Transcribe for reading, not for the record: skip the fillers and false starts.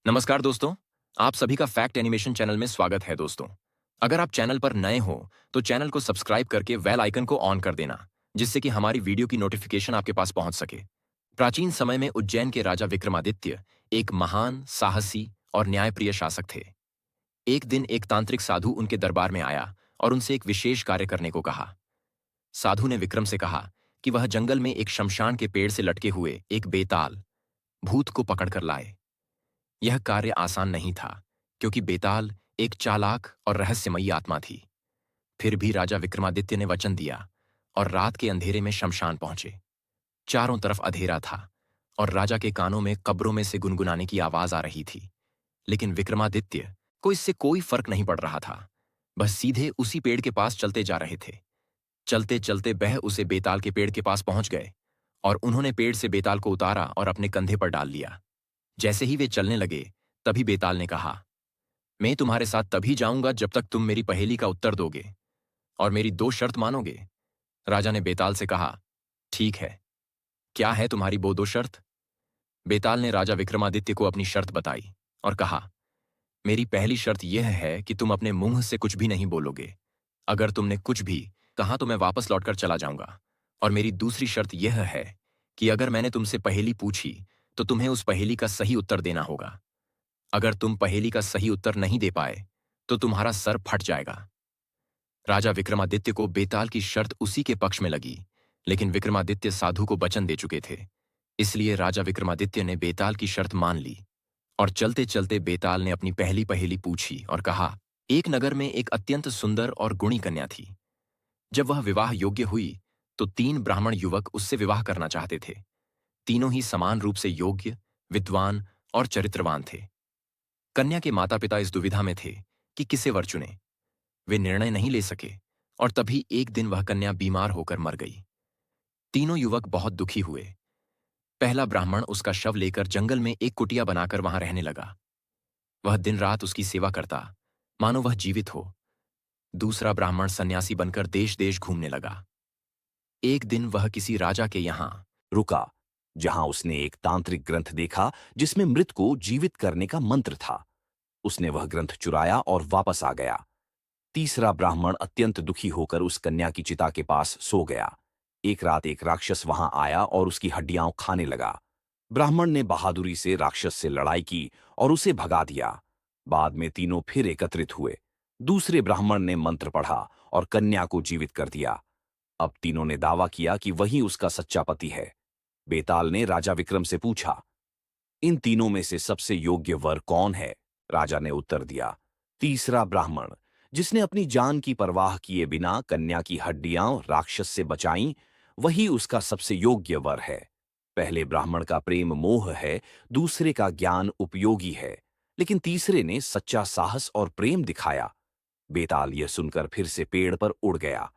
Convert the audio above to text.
नमस्कार दोस्तों। आप सभी का फैक्ट एनिमेशन चैनल में स्वागत है दोस्तों। अगर आप चैनल पर नए हो तो चैनल को सब्सक्राइब करके बेल आइकन को ऑन कर देना, जिससे कि हमारी वीडियो की नोटिफिकेशन आपके पास पहुंच सके। प्राचीन समय में उज्जैन के राजा विक्रमादित्य एक महान, साहसी और न्यायप्रिय शासक थे। एक दिन एक तांत्रिक साधु उनके दरबार में आया और उनसे एक विशेष कार्य करने को कहा। साधु ने विक्रम से कहा कि वह जंगल में एक शमशान के पेड़ से लटके हुए एक बेताल भूत को पकड़कर लाए। यह कार्य आसान नहीं था, क्योंकि बेताल एक चालाक और रहस्यमयी आत्मा थी। फिर भी राजा विक्रमादित्य ने वचन दिया और रात के अंधेरे में शमशान पहुंचे। चारों तरफ अंधेरा था और राजा के कानों में कब्रों में से गुनगुनाने की आवाज आ रही थी। लेकिन विक्रमादित्य को इससे कोई फर्क नहीं पड़ रहा था। बस सीधे उसी पेड़ के पास चलते जा रहे थे। चलते चलते वह उसे बेताल के पेड़ के पास पहुंच गए और उन्होंने पेड़ से बेताल को उतारा और अपने कंधे पर डाल लिया। जैसे ही वे चलने लगे, तभी बेताल ने कहा, मैं तुम्हारे साथ तभी जाऊंगा जब तक तुम मेरी पहेली का उत्तर दोगे और मेरी 2 शर्त मानोगे। राजा ने बेताल से कहा, ठीक है, क्या है तुम्हारी वो 2 शर्त? बेताल ने राजा विक्रमादित्य को अपनी शर्त बताई और कहा, मेरी पहली शर्त यह है कि तुम अपने मुंह से कुछ भी नहीं बोलोगे। अगर तुमने कुछ भी कहा तो मैं वापस लौटकर चला जाऊंगा। और मेरी दूसरी शर्त यह है कि अगर मैंने तुमसे पहेली पूछी तो तुम्हें उस पहेली का सही उत्तर देना होगा। अगर तुम पहेली का सही उत्तर नहीं दे पाए तो तुम्हारा सर फट जाएगा। राजा विक्रमादित्य को बेताल की शर्त उसी के पक्ष में लगी, लेकिन विक्रमादित्य साधु को वचन दे चुके थे। इसलिए राजा विक्रमादित्य ने बेताल की शर्त मान ली और चलते चलते बेताल ने अपनी पहली पहेली पूछी और कहा, एक नगर में एक अत्यंत सुंदर और गुणी कन्या थी। जब वह विवाह योग्य हुई तो 3 ब्राह्मण युवक उससे विवाह करना चाहते थे। तीनों ही समान रूप से योग्य, विद्वान और चरित्रवान थे। कन्या के माता पिता इस दुविधा में थे कि किसे वर चुने। वे निर्णय नहीं ले सके और तभी एक दिन वह कन्या बीमार होकर मर गई। तीनों युवक बहुत दुखी हुए। पहला ब्राह्मण उसका शव लेकर जंगल में एक कुटिया बनाकर वहां रहने लगा। वह दिन रात उसकी सेवा करता, मानो वह जीवित हो। दूसरा ब्राह्मण सन्यासी बनकर देश देश घूमने लगा। एक दिन वह किसी राजा के यहां रुका, जहां उसने एक तांत्रिक ग्रंथ देखा जिसमें मृत को जीवित करने का मंत्र था। उसने वह ग्रंथ चुराया और वापस आ गया। तीसरा ब्राह्मण अत्यंत दुखी होकर उस कन्या की चिता के पास सो गया। एक रात एक राक्षस वहां आया और उसकी हड्डियां खाने लगा। ब्राह्मण ने बहादुरी से राक्षस से लड़ाई की और उसे भगा दिया। बाद में तीनों फिर एकत्रित हुए। दूसरे ब्राह्मण ने मंत्र पढ़ा और कन्या को जीवित कर दिया। अब तीनों ने दावा किया कि वही उसका सच्चा पति है। बेताल ने राजा विक्रम से पूछा, इन तीनों में से सबसे योग्य वर कौन है? राजा ने उत्तर दिया, तीसरा ब्राह्मण, जिसने अपनी जान की परवाह किए बिना कन्या की हड्डियां राक्षस से बचाईं, वही उसका सबसे योग्य वर है। पहले ब्राह्मण का प्रेम मोह है, दूसरे का ज्ञान उपयोगी है, लेकिन तीसरे ने सच्चा साहस और प्रेम दिखाया। बेताल यह सुनकर फिर से पेड़ पर उड़ गया।